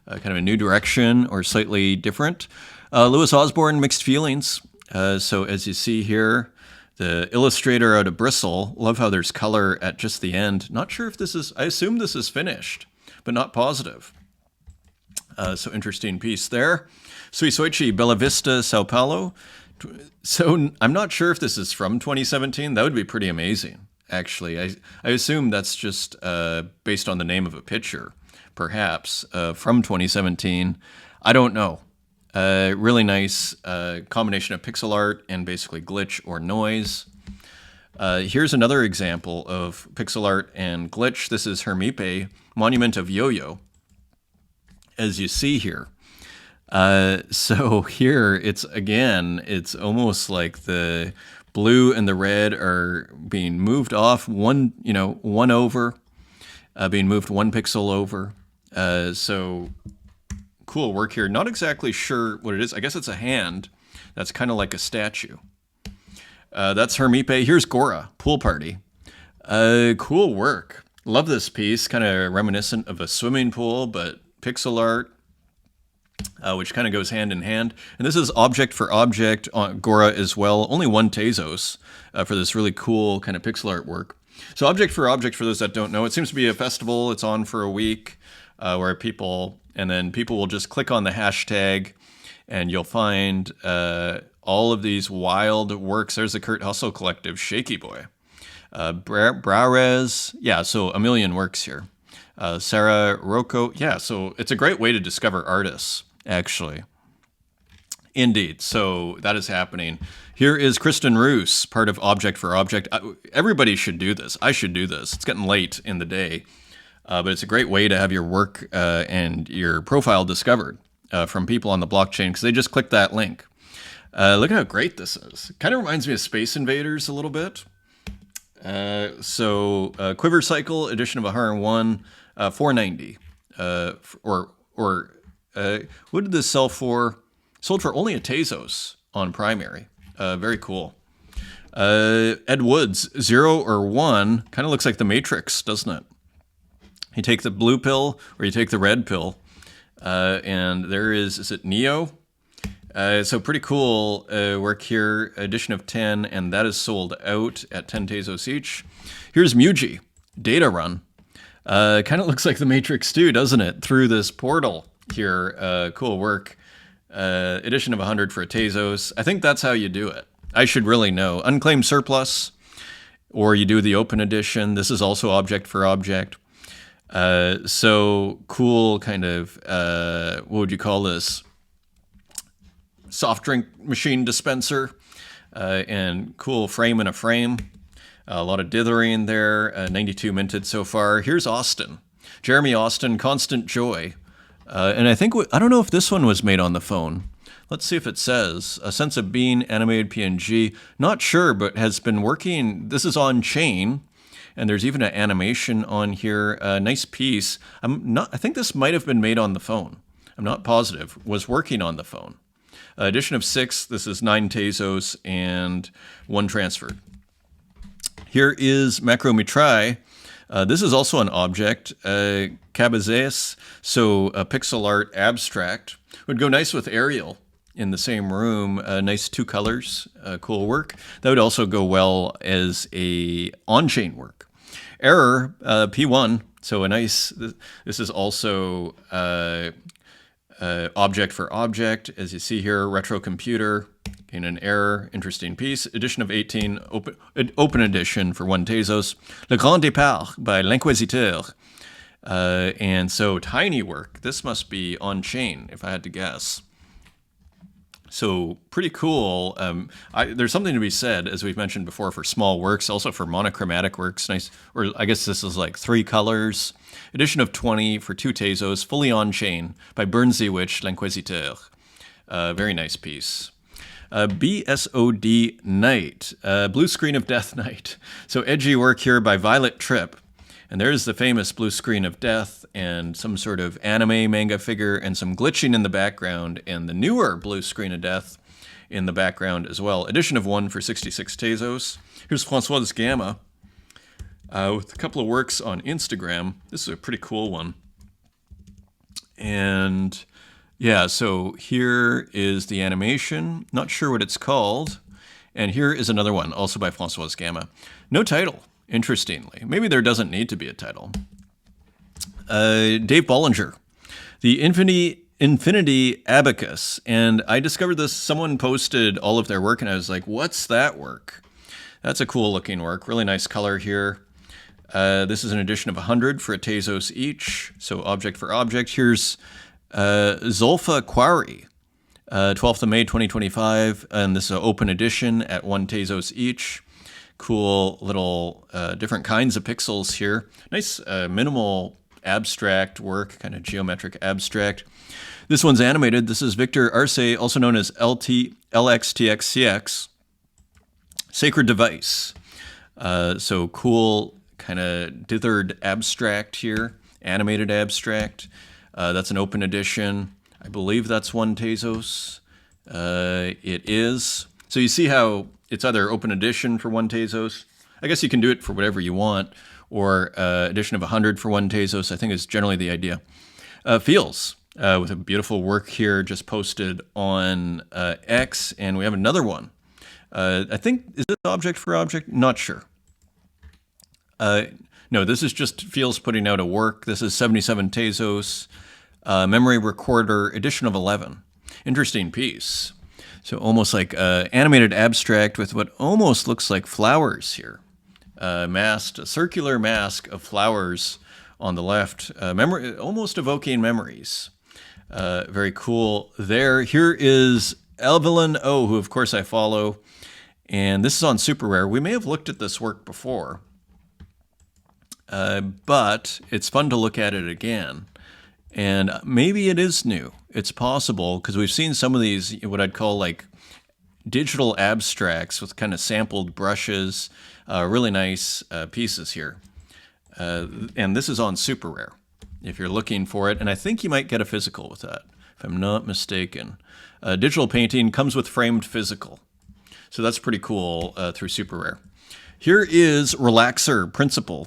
Kind of a new direction or slightly different. Louis Osborne, mixed feelings. So as you see here, the illustrator out of Bristle, love how there's color at just the end. Not sure if I assume this is finished, but not positive. So interesting piece there. Suisoichi, Bella Vista, Sao Paulo. So I'm not sure if this is from 2017. That would be pretty amazing, actually. I assume that's just based on the name of a picture, perhaps, from 2017. I don't know. Really nice combination of pixel art and basically glitch or noise. Here's another example of pixel art and glitch. This is Hermipe, Monument of Yo-Yo, as you see here. So here it's almost like the blue and the red are being moved off one over, being moved one pixel over. So cool work here. Not exactly sure what it is. I guess it's a hand. That's kind of like a statue. That's Hermipe. Here's Gora, Pool Party. Cool work. Love this piece. Kind of reminiscent of a swimming pool, but pixel art. Which kind of goes hand in hand. And this is object for object on Gora as well. Only one Tezos for this really cool kind of pixel art work. So object, for those that don't know, it seems to be a festival. It's on for a week where people will just click on the hashtag and you'll find all of these wild works. There's the Kurt Hustle Collective, Shaky Boy. Brares, yeah, so a million works here. Sarah Rocco, yeah, so it's a great way to discover artists, actually. Indeed, so that is happening. Here is Kristen Roos, part of Object for Object. Everybody should do this. I should do this. It's getting late in the day, but it's a great way to have your work and your profile discovered from people on the blockchain because they just click that link. Look at how great this is. Kind of reminds me of Space Invaders a little bit. Quiver Cycle, edition of 101, $4.90. What did this sell for? Sold for only a Tezos on primary. Very cool. Ed Woods, 0 or 1, kind of looks like the Matrix, doesn't it? You take the blue pill or you take the red pill, and there is it Neo? So pretty cool work here, edition of 10, and that is sold out at 10 Tezos each. Here's Muji, Data Run. Kind of looks like the Matrix too, doesn't it? Through this portal here, cool work. Edition of 100 for a Tezos. I think that's how you do it. I should really know. Unclaimed Surplus, or you do the open edition. This is also object for object. So cool kind of, what would you call this? Soft drink machine dispenser, and cool frame in a frame. A lot of dithering there. 92 minted so far. Here's Austin. Jeremy Austin, Constant Joy. And I don't know if this one was made on the phone. Let's see if it says. A Sense of Being, animated PNG. Not sure, but has been working. This is on chain, and there's even an animation on here. Nice piece. I think this might have been made on the phone. I'm not positive. Was working on the phone. Edition of 6. This is 9 Tezos and 1 transferred. Here is Macrometry. This is also an object, Cabazes, so a pixel art abstract. Would go nice with Arial in the same room. Nice 2 colors, cool work. That would also go well as a on-chain work. Error, P1, so a nice, this is also object for object, as you see here, retro computer, in an error, interesting piece. Edition of 18, open edition for 1 Tezos. Le Grand Départ by L'Inquisiteur. And so tiny work. This must be on-chain, if I had to guess. So pretty cool. There's something to be said, as we've mentioned before, for small works, also for monochromatic works. Nice, or I guess this is like 3 colors. Edition of 20 for 2 Tezos, fully on-chain by Bernsey Witch, L'Inquisiteur. Very nice piece. BSOD Night, Blue Screen of Death Night. So edgy work here by Violet Tripp. And there's the famous blue screen of death and some sort of anime manga figure and some glitching in the background and the newer blue screen of death in the background as well. Edition of 1 for 66 Tezos. Here's Francois Gamma with a couple of works on Instagram. This is a pretty cool one. And yeah, so here is the animation. Not sure what it's called. And here is another one, also by Francois Gamma. No title. Interestingly, maybe there doesn't need to be a title. Dave Bollinger, the Infinity Abacus. And I discovered this, someone posted all of their work and I was like, what's that work? That's a cool looking work. Really nice color here. This is an edition of 100 for a Tezos each. So object for object. Here's Zolfa Quarry, 12th of May, 2025. And this is an open edition at 1 Tezos each. Cool little different kinds of pixels here. Nice minimal abstract work, kind of geometric abstract. This one's animated. This is Victor Arce, also known as LXTXCX. Sacred Device. So cool kind of dithered abstract here, animated abstract. That's an open edition. I believe that's 1 Tezos. It is. So you see how it's either open edition for 1 Tezos. I guess you can do it for whatever you want, or edition of 100 for 1 Tezos, I think is generally the idea. Feels, with a beautiful work here just posted on X, and we have another one. I think, is this object for object? Not sure. No, this is just Feels putting out a work. This is 77 Tezos, memory recorder, edition of 11. Interesting piece. So almost like animated abstract with what almost looks like flowers here. Masked, a circular mask of flowers on the left, memory, almost evoking memories. Very cool there. Here is Evelyn O, who of course I follow, and this is on Super Rare. We may have looked at this work before, but it's fun to look at it again. And maybe it is new. It's possible, because we've seen some of these, what I'd call like digital abstracts with kind of sampled brushes, really nice pieces here. And this is on Super Rare, if you're looking for it. And I think you might get a physical with that, if I'm not mistaken. Digital painting comes with framed physical. So that's pretty cool through Super Rare. Here is Relaxer Principle.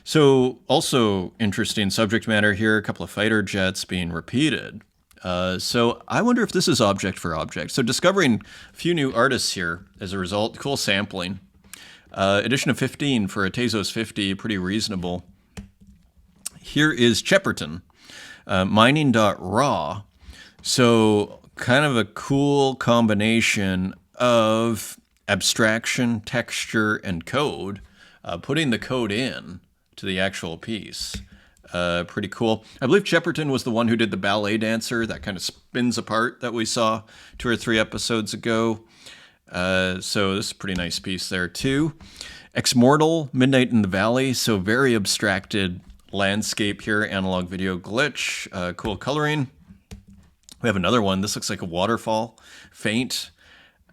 So also interesting subject matter here, a couple of fighter jets being repeated. So I wonder if this is object for object. So discovering a few new artists here as a result. Cool sampling. Edition of 15 for a Tezos 50, pretty reasonable. Here is Chepperton, mining.raw. So kind of a cool combination of abstraction, texture, and code. Putting the code in to the actual piece. Pretty cool. I believe Chepperton was the one who did the ballet dancer that kind of spins apart that we saw 2 or 3 episodes ago. So this is a pretty nice piece there too. Exmortal, Midnight in the Valley. So very abstracted landscape here, analog video glitch, cool coloring. We have another one. This looks like a waterfall, faint.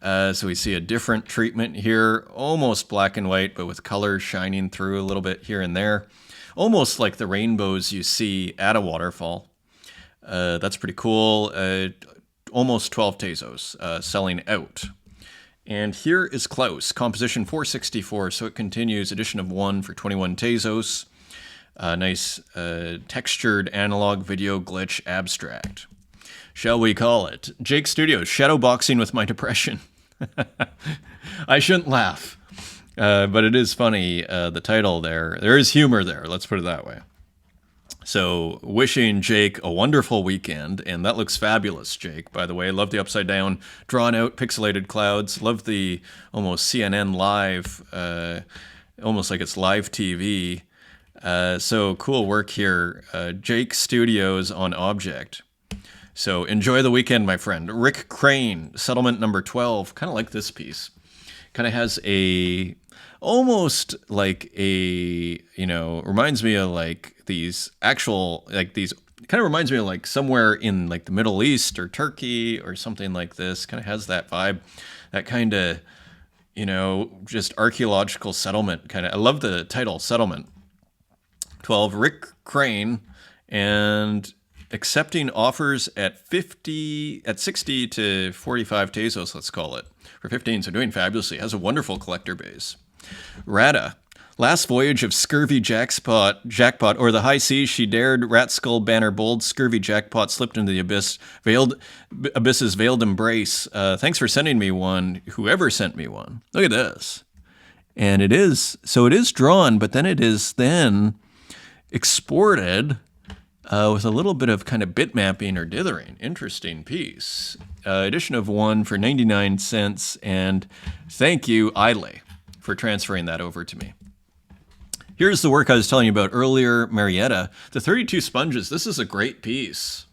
So we see a different treatment here, almost black and white, but with color shining through a little bit here and there. Almost like the rainbows you see at a waterfall. That's pretty cool. Almost 12 Tezos selling out. And here is Klaus, composition 464. So it continues, edition of 1 for 21 Tezos. Nice textured analog video glitch abstract. shall we call it? Jake Studios, shadowboxing with my depression. I shouldn't laugh, but it is funny, the title there. There is humor there, let's put it that way. So, wishing Jake a wonderful weekend, and that looks fabulous, Jake, by the way. Love the upside down, drawn out, pixelated clouds. Love the almost CNN live, almost like it's live TV. So, cool work here. Jake Studios on Object. So, enjoy the weekend, my friend. Rick Crane, settlement number 12. Kind of like this piece. Kind of has almost like reminds me of like these actual, like these, kind of reminds me of like somewhere in like the Middle East or Turkey or something like this. Kind of has that vibe, that kind of, just archaeological settlement kind of. I love the title, Settlement 12. Rick Crane, and accepting offers at 60 to 45 Tezos, let's call it, for 15. So doing fabulously. Has a wonderful collector base. Rada, last voyage of Scurvy Jackpot, or the high seas she dared, rat skull banner bold, Scurvy Jackpot slipped into the abyss's veiled embrace. Thanks for sending me one, whoever sent me one. Look at this. And it is drawn, but then it is exported with a little bit of kind of bitmapping or dithering. Interesting piece. Edition of one for 99 cents, and thank you, Ilay, for transferring that over to me. Here's the work I was telling you about earlier, Marietta. The 32 sponges, this is a great piece.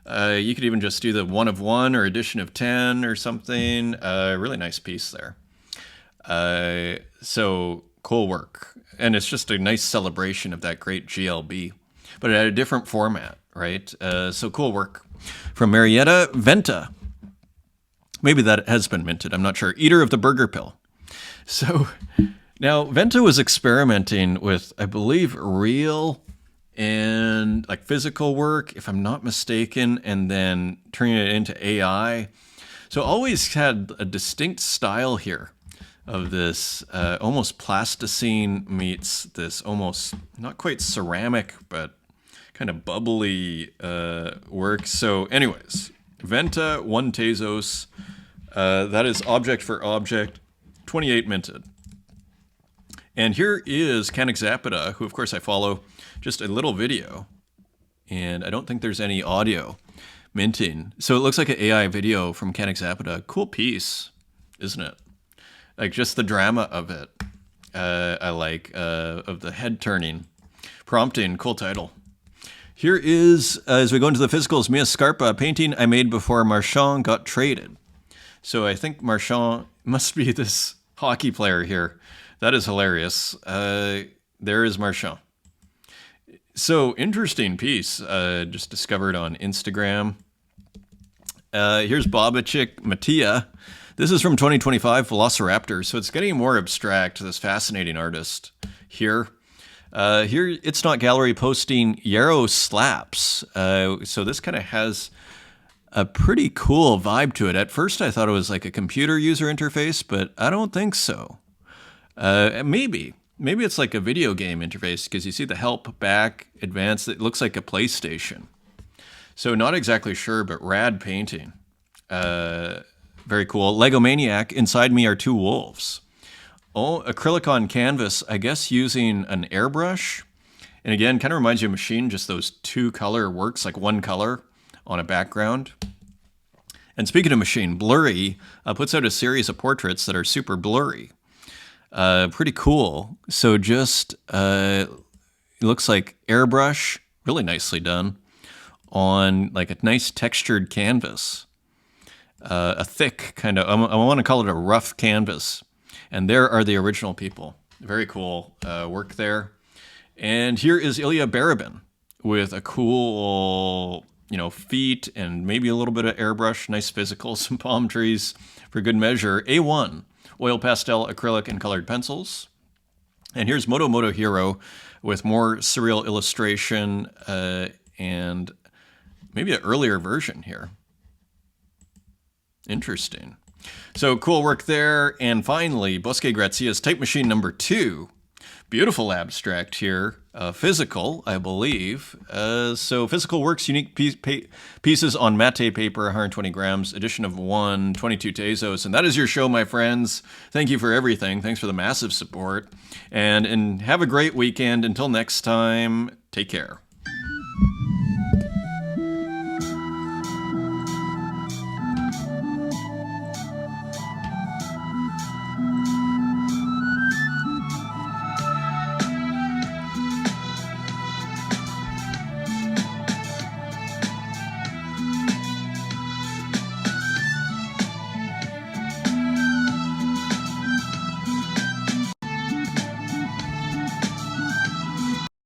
You could even just do the 1 of 1 or edition of 10 or something. Really nice piece there. So cool work. And it's just a nice celebration of that great GLB, but it had a different format, right? So cool work. From Marietta, Venta. Maybe that has been minted, I'm not sure. Eater of the Burger Pill. So now Venta was experimenting with, I believe, real and like physical work, if I'm not mistaken, and then turning it into AI. So always had a distinct style here of this almost plasticine meets this almost not quite ceramic, but kind of bubbly work. So anyways, Venta, 1 Tezos. That is object for object. 28 minted. And here is Canexapida, who of course I follow, just a little video. And I don't think there's any audio minting. So it looks like an AI video from Canexapida. Cool piece, isn't it? Like just the drama of it. I like, of the head turning. Prompting, cool title. Here is, as we go into the physicals, Mia Scarpa, painting I made before Marchand got traded. So I think Marchand must be this hockey player here. That is hilarious. There is Marchand. So interesting piece. Just discovered on Instagram. Here's Bobichik Mattia. This is from 2025, Velociraptor. So it's getting more abstract, this fascinating artist here. Here, It's Not Gallery posting Yarrow Slaps. So this kind of has a pretty cool vibe to it. At first, I thought it was like a computer user interface, but I don't think so. Maybe it's like a video game interface because you see the help, back, advance. It looks like a PlayStation. So not exactly sure, but rad painting. Very cool. Lego Maniac, inside me are 2 wolves. Oh, acrylic on canvas, I guess using an airbrush. And again, kind of reminds you of Machine, just those 2 color works, like 1 color on a background. And speaking of Machine, Blurry puts out a series of portraits that are super blurry. Pretty cool. So just, it looks like airbrush, really nicely done, on like a nice textured canvas. A thick kind of, I want to call it a rough canvas. And there are the original people. Very cool work there. And here is Ilya Barabin with a cool, feet and maybe a little bit of airbrush, nice physical, some palm trees for good measure. A1, oil pastel, acrylic, and colored pencils. And here's Moto Moto Hero with more surreal illustration and maybe an earlier version here. Interesting. So cool work there. And finally, Bosque Grazia's Type Machine number 2, Beautiful abstract here. Physical, I believe. So Physical Works, unique pieces on matte paper, 120 grams, edition of 1, 22 Tezos. And that is your show, my friends. Thank you for everything. Thanks for the massive support. And have a great weekend. Until next time, take care.